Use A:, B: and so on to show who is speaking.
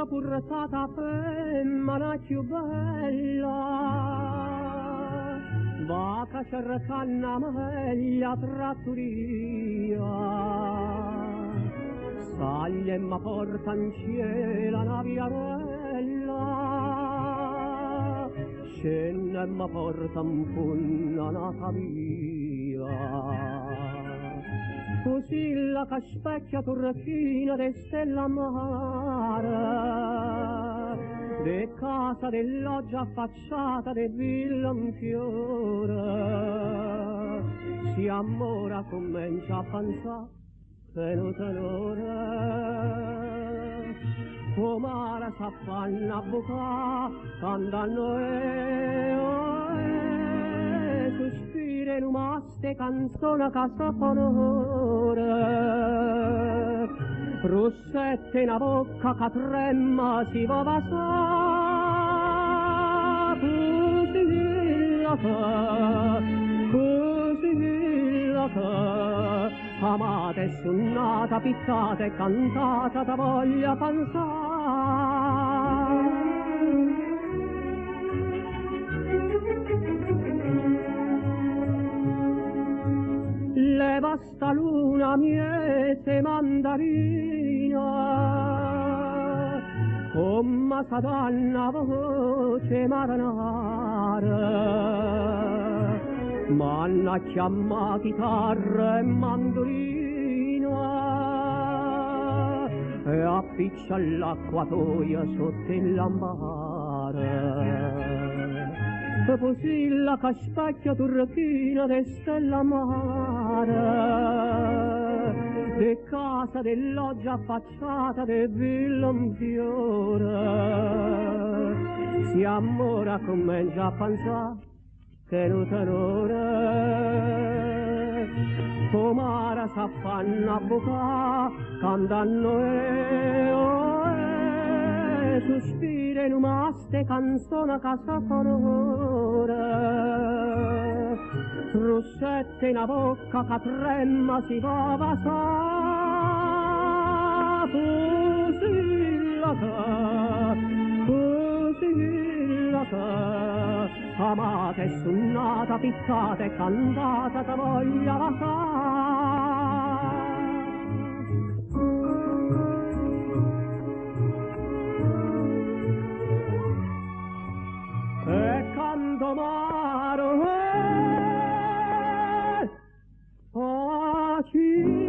A: mia pur stata femmina più bella, va a cercare una meglio trattoria, saglia e ma porta in cielo una viarella, scende e ma porta in punna una famiglia. Così la che specchia turchina de stella mare, de casa dell'oggia affacciata de villa in fiore, si ammora comincia a pensare che non tenore, come s'affanna a bucare, cantano sospire in umaste canzone che s'afonore, rossette in bocca che tremma si va basà, così la fa, amata e suonata, pizzata e cantata da voglia pensare. Leva sta luna miete mandarina, come sa danna voce marinara, m'hanno chiamato chitarra e mandolina, e appiccia l'acquatoia sotto il lampare. Così la che specchia turchina de stella mare, de casa dell'oggia affacciata de villa in fiore, si ammora comincia a pensare che non tenore, com'ara s'affanna a bucare, cantano sospire in umaste canzone che s'afonore, rossette in bocca che tremma si va basà, così la fa, amata e suonata, pizzata e cantata da voglia basà. E canto maro pace